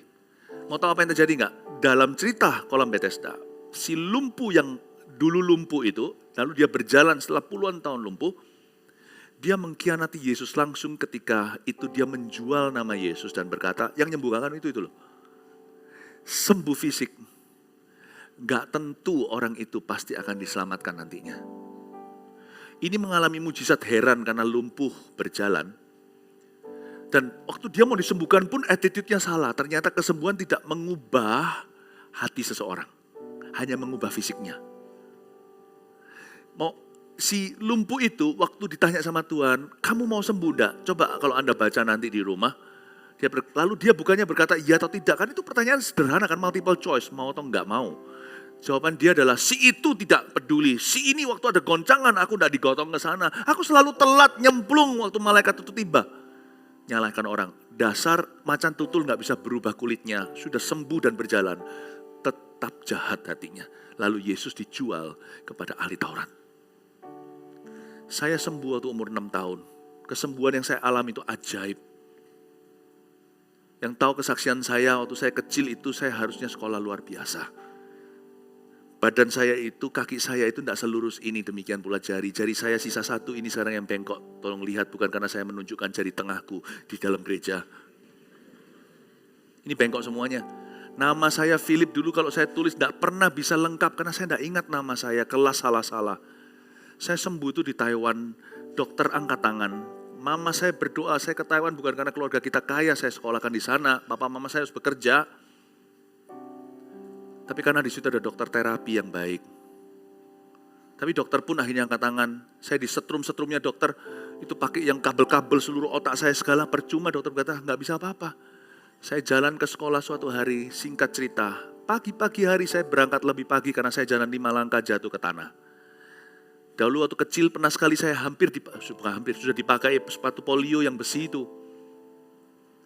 Mau tahu apa yang terjadi nggak? Dalam cerita kolam Bethesda, si lumpuh yang dulu lumpuh itu, lalu dia berjalan setelah puluhan tahun lumpuh, dia mengkhianati Yesus langsung ketika itu dia menjual nama Yesus dan berkata, yang menyembuhkan itu loh. Sembuh fisik, nggak tentu orang itu pasti akan diselamatkan nantinya. Ini mengalami mujizat heran karena lumpuh berjalan. Dan waktu dia mau disembuhkan pun attitude-nya salah. Ternyata kesembuhan tidak mengubah hati seseorang. Hanya mengubah fisiknya. Si lumpuh itu waktu ditanya sama Tuhan, kamu mau sembuh enggak? Coba kalau Anda baca nanti di rumah. Lalu dia bukannya berkata iya atau tidak. Kan itu pertanyaan sederhana kan, multiple choice. Mau atau enggak mau. Jawaban dia adalah si itu tidak peduli. Si ini waktu ada goncangan aku enggak digotong ke sana. Aku selalu telat nyemplung waktu malaikat itu tiba. Nyalahkan orang. Dasar macan tutul gak bisa berubah kulitnya. Sudah sembuh dan berjalan. Tetap jahat hatinya. Lalu Yesus dijual kepada ahli Taurat. Saya sembuh waktu umur 6 tahun. Kesembuhan yang saya alami itu ajaib. Yang tahu kesaksian saya waktu saya kecil itu saya harusnya sekolah luar biasa. Badan saya itu, kaki saya itu tidak selurus ini, demikian pula jari. Jari saya sisa satu, ini sekarang yang bengkok. Tolong lihat, bukan karena saya menunjukkan jari tengahku di dalam gereja. Ini bengkok semuanya. Nama saya Philip dulu kalau saya tulis tidak pernah bisa lengkap, karena saya tidak ingat nama saya, kelas salah-salah. Saya sembuh itu di Taiwan, dokter angkat tangan. Mama saya berdoa, saya ke Taiwan bukan karena keluarga kita kaya, saya sekolahkan di sana. Papa mama saya harus bekerja. Tapi karena di situ ada dokter terapi yang baik. Tapi dokter pun akhirnya angkat tangan. Saya disetrum-setrumnya dokter, itu pakai yang kabel-kabel seluruh otak saya segala, percuma. Dokter berkata, nggak bisa apa-apa. Saya jalan ke sekolah suatu hari, singkat cerita. Pagi-pagi hari saya berangkat lebih pagi karena saya jalan 5 langkah jatuh ke tanah. Dahulu waktu kecil pernah sekali saya sudah dipakai sepatu polio yang besi itu.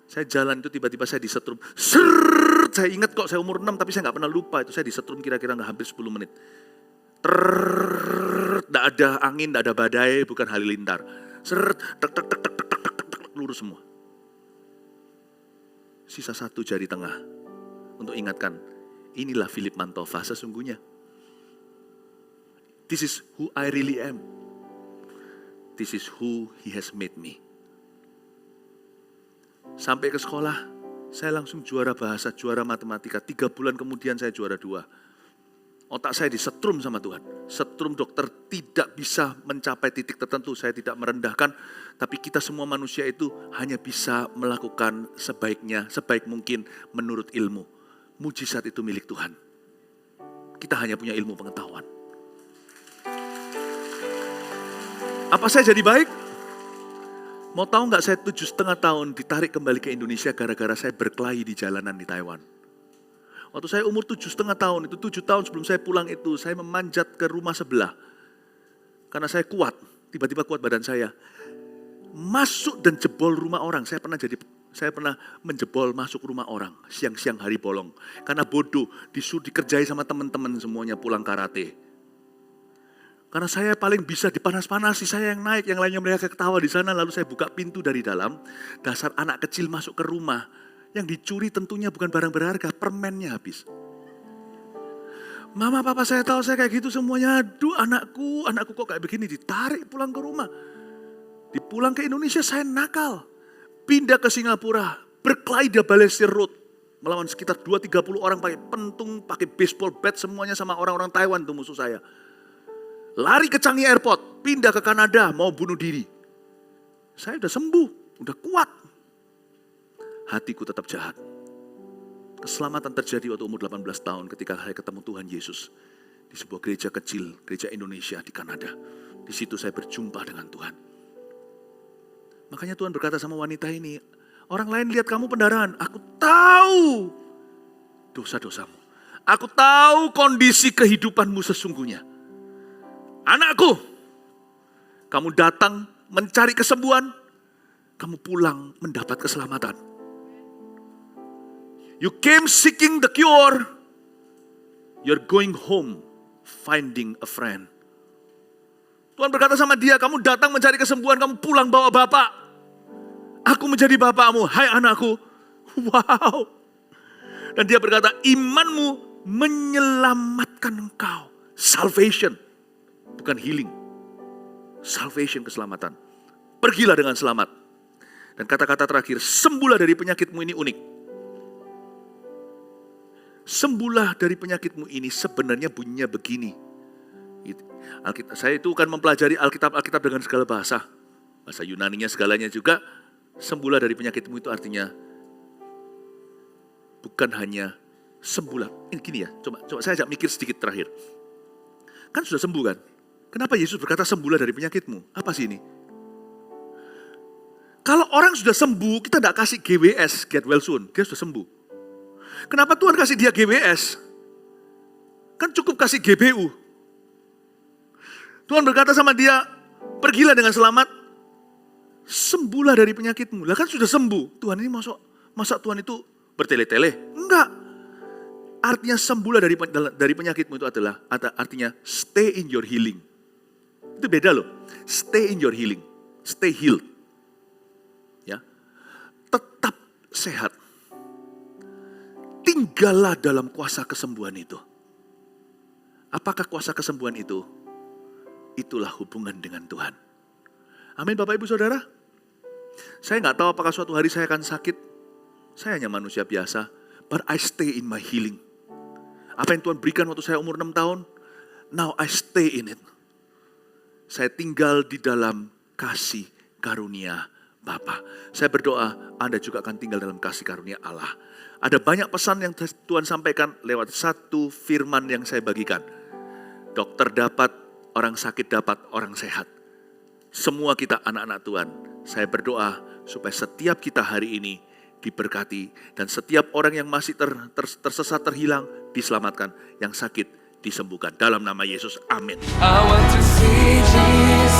Saya jalan itu tiba-tiba saya disetrum. Saya ingat kok saya umur 6 tapi saya gak pernah lupa itu. Saya disetrum kira-kira gak hampir 10 menit. Tidak ada angin, tidak ada badai, bukan halilintar. Lurus semua. Sisa satu jari tengah. Untuk ingatkan, inilah Philip Mantova sesungguhnya. This is who I really am. This is who he has made me. Sampai ke sekolah, saya langsung juara bahasa, juara matematika. 3 bulan kemudian saya juara 2. Otak saya disetrum sama Tuhan. Setrum dokter tidak bisa mencapai titik tertentu. Saya tidak merendahkan. Tapi kita semua manusia itu hanya bisa melakukan sebaiknya, sebaik mungkin menurut ilmu. Mujizat itu milik Tuhan. Kita hanya punya ilmu pengetahuan. Apa saya jadi baik? Mau tahu nggak, saya 7,5 tahun ditarik kembali ke Indonesia gara-gara saya berkelahi di jalanan di Taiwan. Waktu saya umur 7,5 tahun, itu 7 tahun sebelum saya pulang itu, saya memanjat ke rumah sebelah. Karena saya kuat, tiba-tiba kuat badan saya. Masuk dan jebol rumah orang. Saya pernah menjebol masuk rumah orang, siang-siang hari bolong. Karena bodoh, disuruh dikerjai sama teman-teman semuanya pulang karate. Karena saya paling bisa dipanas-panasi, saya yang naik, yang lainnya mereka ketawa di sana. Lalu saya buka pintu dari dalam, dasar anak kecil masuk ke rumah. Yang dicuri tentunya bukan barang berharga, permennya habis. Mama, papa saya tahu saya kayak gitu semuanya. Aduh anakku kok kayak begini, ditarik pulang ke rumah. Dipulang ke Indonesia saya nakal. Pindah ke Singapura, berkelahi di Balestier Road. Melawan sekitar 2-30 orang pakai pentung, pakai baseball bat semuanya sama orang-orang Taiwan tuh musuh saya. Lari ke Changi Airport, pindah ke Kanada, mau bunuh diri. Saya udah sembuh, udah kuat. Hatiku tetap jahat. Keselamatan terjadi waktu umur 18 tahun ketika saya ketemu Tuhan Yesus. Di sebuah gereja kecil, gereja Indonesia di Kanada. Di situ saya berjumpa dengan Tuhan. Makanya Tuhan berkata sama wanita ini, orang lain lihat kamu pendarahan, aku tahu dosa-dosamu. Aku tahu kondisi kehidupanmu sesungguhnya. Anakku, kamu datang mencari kesembuhan, kamu pulang mendapat keselamatan. You came seeking the cure, you're going home finding a friend. Tuhan berkata sama dia, kamu datang mencari kesembuhan, kamu pulang bawa bapak. Aku menjadi bapakmu, hai anakku. Wow. Dan dia berkata, imanmu menyelamatkan engkau. Salvation, bukan healing. Salvation, keselamatan. Pergilah dengan selamat. Dan kata-kata terakhir, sembuhlah dari penyakitmu ini unik. Sembuhlah dari penyakitmu ini sebenarnya bunyinya begini. Saya itu kan mempelajari Alkitab dengan segala bahasa. Bahasa Yunaninya segalanya juga. Sembuhlah dari penyakitmu itu artinya bukan hanya sembuhlah. Ini gini ya, coba saya ajak mikir sedikit terakhir. Kan sudah sembuh kan? Kenapa Yesus berkata sembuhlah dari penyakitmu? Apa sih ini? Kalau orang sudah sembuh, kita tidak kasih GWS, get well soon. Dia sudah sembuh. Kenapa Tuhan kasih dia GWS? Kan cukup kasih GBU. Tuhan berkata sama dia, pergilah dengan selamat, sembuhlah dari penyakitmu. Lah kan sudah sembuh. Tuhan ini masa Tuhan itu bertele-tele? Enggak. Artinya sembuhlah dari penyakitmu itu adalah artinya stay in your healing. Itu beda loh. Stay in your healing. Stay healed. Ya. Tetap sehat. Tinggallah dalam kuasa kesembuhan itu. Apakah kuasa kesembuhan itu? Itulah hubungan dengan Tuhan. Amin Bapak Ibu Saudara. Saya nggak tahu apakah suatu hari saya akan sakit. Saya hanya manusia biasa. But I stay in my healing. Apa yang Tuhan berikan waktu saya umur 6 tahun. Now I stay in it. Saya tinggal di dalam kasih karunia Bapa. Saya berdoa Anda juga akan tinggal dalam kasih karunia Allah. Ada banyak pesan yang Tuhan sampaikan lewat satu firman yang saya bagikan. Dokter dapat, orang sakit dapat, orang sehat. Semua kita anak-anak Tuhan. Saya berdoa supaya setiap kita hari ini diberkati. Dan setiap orang yang masih tersesat, terhilang, diselamatkan. Yang sakit disembuhkan. Dalam nama Yesus, amin. I want to see Jesus.